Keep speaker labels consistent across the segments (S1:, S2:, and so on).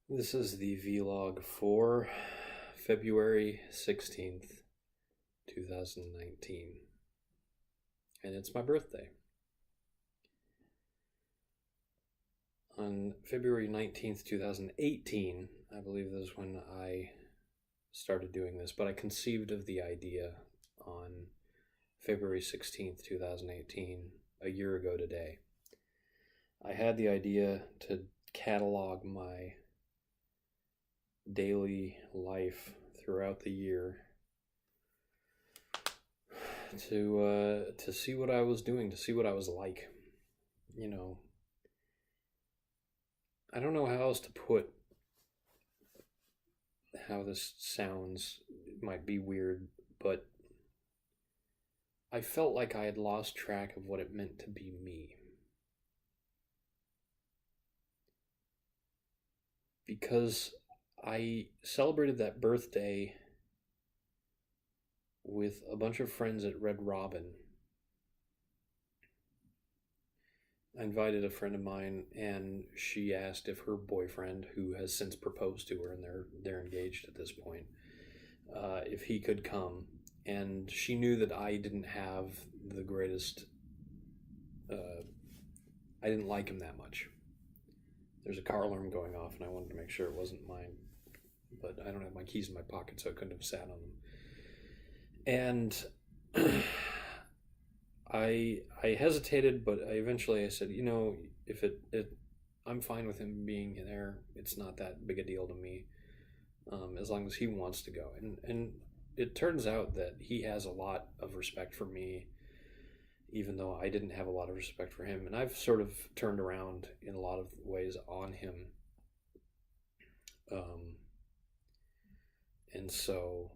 S1: This is the vlog for February 16th, 2019, and it's my birthday. On February 19th, 2018, I believe this is when I started doing this, but I conceived of the idea on February 16th, 2018, a year ago today. I had the idea to catalog my daily life throughout the year to see what I was doing, to see what I was like. You know, I don't know how else to put how this sounds. It might be weird, but I felt like I had lost track of what it meant to be me. Because I celebrated that birthday with a bunch of friends at Red Robin. I invited a friend of mine, and she asked if her boyfriend, who has since proposed to her, and they're engaged at this point, if he could come. And she knew that I didn't have the greatest. I didn't like him that much. There's a car alarm going off, and I wanted to make sure it wasn't mine. But I don't have my keys in my pocket, so I couldn't have sat on them. And I hesitated, but I said, if I'm fine with him being there. It's not that big a deal to me, as long as he wants to go. And it turns out that he has a lot of respect for me, even though I didn't have a lot of respect for him. And I've sort of turned around in a lot of ways on him. And so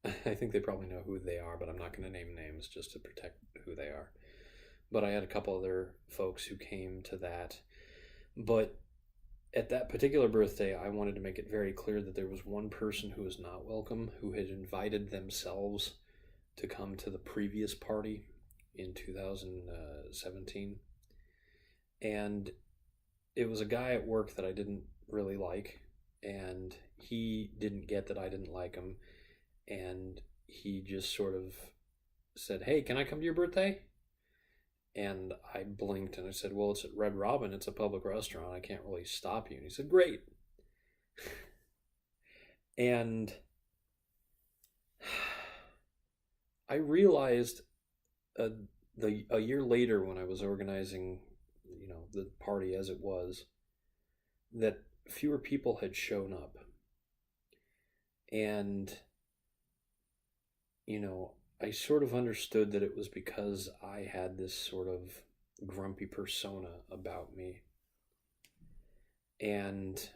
S1: I think they probably know who they are, but I'm not going to name names just to protect who they are. But I had a couple other folks who came to that. But at that particular birthday, I wanted to make it very clear that there was one person who was not welcome, who had invited themselves to come to the previous party in 2017. And it was a guy at work that I didn't really like, and he didn't get that I didn't like him, and he just sort of said, "Hey, can I come to your birthday?" And I blinked and I said, "Well, it's at Red Robin. It's a public restaurant. I can't really stop you." And he said, "Great." And I realized a year later, when I was organizing, the party as it was, that fewer people had shown up. And, I sort of understood that it was because I had this sort of grumpy persona about me. And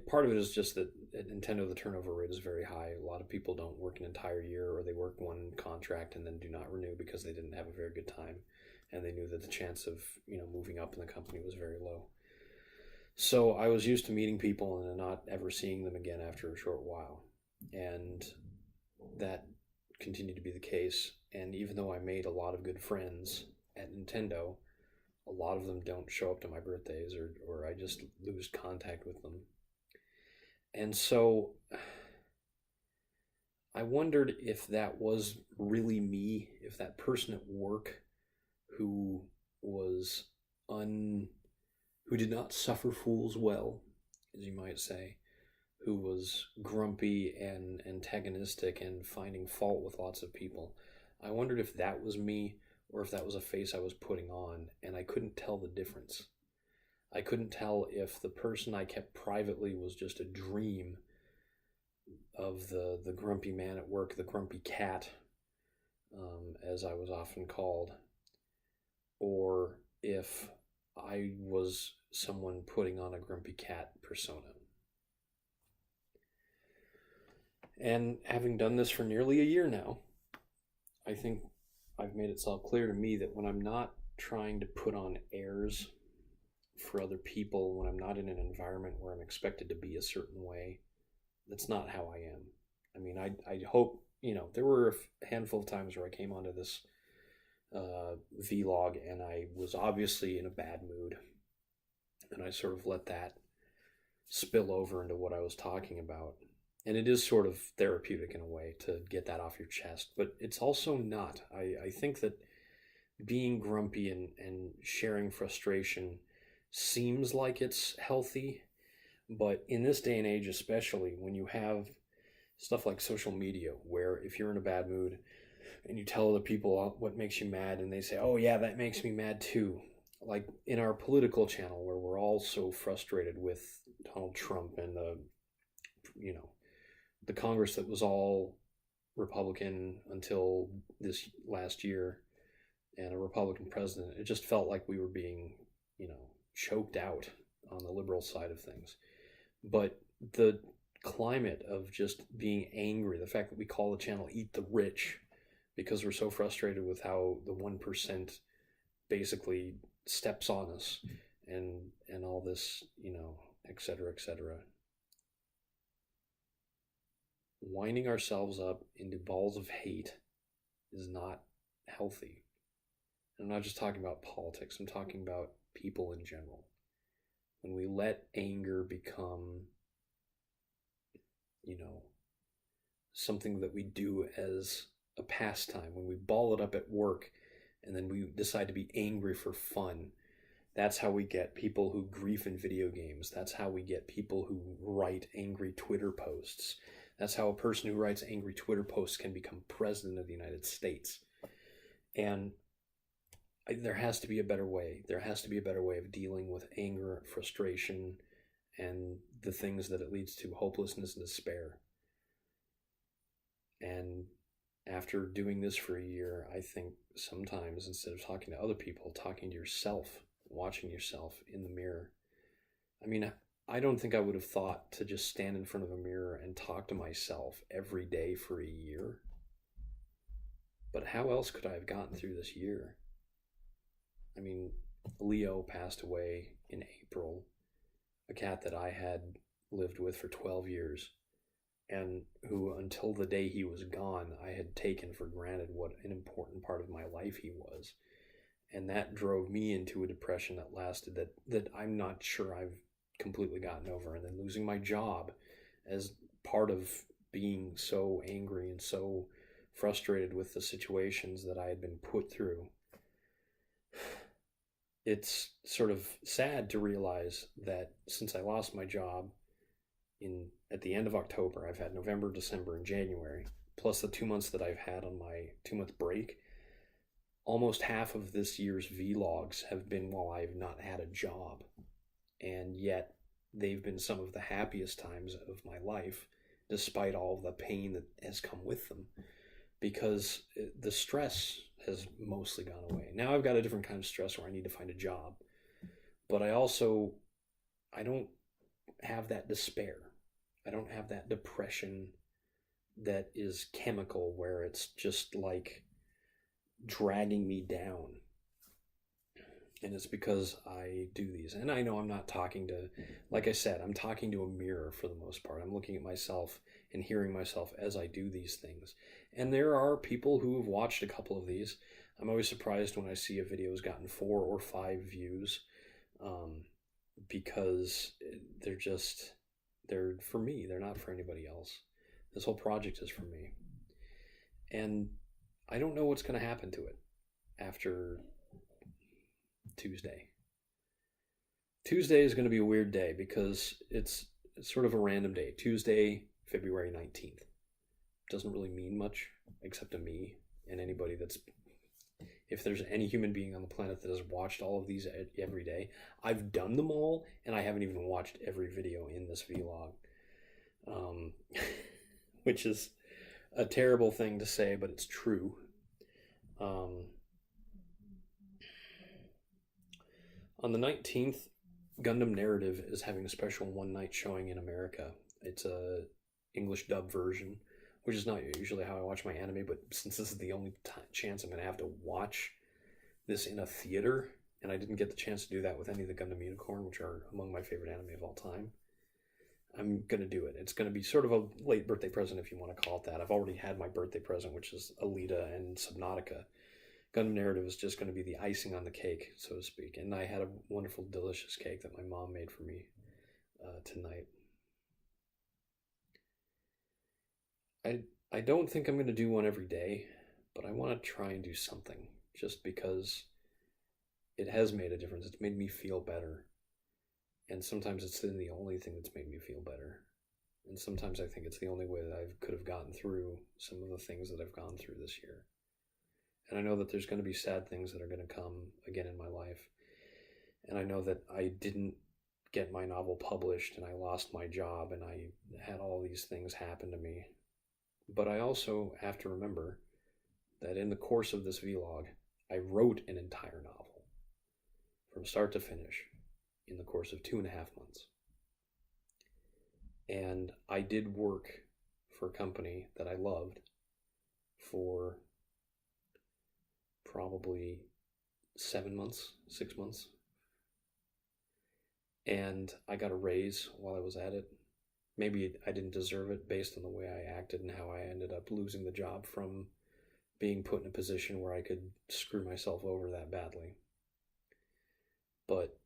S1: part of it is just that at Nintendo, the turnover rate is very high. A lot of people don't work an entire year, or they work one contract and then do not renew because they didn't have a very good time. And they knew that the chance of, moving up in the company was very low. So I was used to meeting people and not ever seeing them again after a short while. And that continued to be the case. And even though I made a lot of good friends at Nintendo, a lot of them don't show up to my birthdays, or I just lose contact with them. And so I wondered if that was really me, if that person at work who was who did not suffer fools well, as you might say, who was grumpy and antagonistic and finding fault with lots of people. I wondered if that was me, or if that was a face I was putting on, and I couldn't tell the difference. I couldn't tell if the person I kept privately was just a dream of the grumpy man at work, the grumpy cat, as I was often called, or if I was someone putting on a grumpy cat persona. And having done this for nearly a year now, I think I've made itself clear to me that when I'm not trying to put on airs for other people, when I'm not in an environment where I'm expected to be a certain way, that's not how I am. I mean, I hope, there were a handful of times where I came onto this vlog and I was obviously in a bad mood. And I sort of let that spill over into what I was talking about. And it is sort of therapeutic in a way to get that off your chest, but it's also not. I think that being grumpy and sharing frustration seems like it's healthy, but in this day and age, especially when you have stuff like social media, where if you're in a bad mood and you tell other people what makes you mad and they say, oh, yeah, that makes me mad too. Like in our political channel, where we're all so frustrated with Donald Trump and you know, the Congress that was all Republican until this last year, and a Republican president, it just felt like we were being, choked out on the liberal side of things. But the climate of just being angry, the fact that we call the channel Eat the Rich because we're so frustrated with how the 1% basically steps on us and all this, et cetera, et cetera. Winding ourselves up into balls of hate is not healthy. I'm not just talking about politics, I'm talking about people in general. When we let anger become, something that we do as a pastime, when we ball it up at work and then we decide to be angry for fun, that's how we get people who grief in video games. That's how we get people who write angry Twitter posts. That's how a person who writes angry Twitter posts can become president of the United States. And there has to be a better way. There has to be a better way of dealing with anger, frustration, and the things that it leads to, hopelessness and despair. And after doing this for a year, I think sometimes instead of talking to other people, talking to yourself, watching yourself in the mirror. I mean, I don't think I would have thought to just stand in front of a mirror and talk to myself every day for a year. But how else could I have gotten through this year? I mean, Leo passed away in April, a cat that I had lived with for 12 years, and who, until the day he was gone, I had taken for granted what an important part of my life he was. And that drove me into a depression that lasted, that I'm not sure I've completely gotten over. And then losing my job as part of being so angry and so frustrated with the situations that I had been put through. It's sort of sad to realize that since I lost my job at the end of October, I've had November, December, and January, plus the 2 months that I've had on my 2-month break. Almost half of this year's vlogs have been while I've not had a job. And yet they've been some of the happiest times of my life, despite all the pain that has come with them, because the stress has mostly gone away. Now I've got a different kind of stress where I need to find a job, but I don't have that despair. I don't have that depression that is chemical, where it's just like dragging me down. And it's because I do these. And I know I'm not talking to, like I said, I'm talking to a mirror for the most part. I'm looking at myself and hearing myself as I do these things. And there are people who have watched a couple of these. I'm always surprised when I see a video has gotten 4 or 5 views, because they're for me. They're not for anybody else. This whole project is for me. And I don't know what's going to happen to it after Tuesday. Tuesday is going to be a weird day because it's sort of a random day. Tuesday, February 19th. Doesn't really mean much except to me and anybody that's, if there's any human being on the planet that has watched all of these every day. I've done them all, and I haven't even watched every video in this vlog, which is a terrible thing to say, but it's true. On the 19th, Gundam Narrative is having a special one-night showing in America. It's a English dub version, which is not usually how I watch my anime, but since this is the only chance I'm going to have to watch this in a theater, and I didn't get the chance to do that with any of the Gundam Unicorn, which are among my favorite anime of all time, I'm going to do it. It's going to be sort of a late birthday present, if you want to call it that. I've already had my birthday present, which is Alita and Subnautica, gun narrative is just going to be the icing on the cake, so to speak. And I had a wonderful, delicious cake that my mom made for me tonight. I don't think I'm going to do one every day, but I want to try and do something just because it has made a difference. It's made me feel better. And sometimes it's the only thing that's made me feel better. And sometimes I think it's the only way that I could have gotten through some of the things that I've gone through this year. And I know that there's going to be sad things that are going to come again in my life. And I know that I didn't get my novel published and I lost my job and I had all these things happen to me. But I also have to remember that in the course of this vlog, I wrote an entire novel from start to finish in the course of 2.5 months. And I did work for a company that I loved for probably 7 months, 6 months. And I got a raise while I was at it. Maybe I didn't deserve it based on the way I acted and how I ended up losing the job from being put in a position where I could screw myself over that badly. But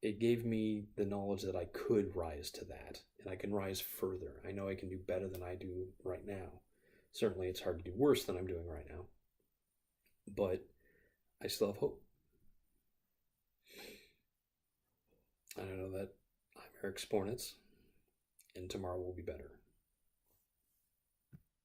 S1: it gave me the knowledge that I could rise to that, and I can rise further. I know I can do better than I do right now. Certainly it's hard to do worse than I'm doing right now, but I still have hope. I know that I'm Eric Spornitz, and tomorrow will be better.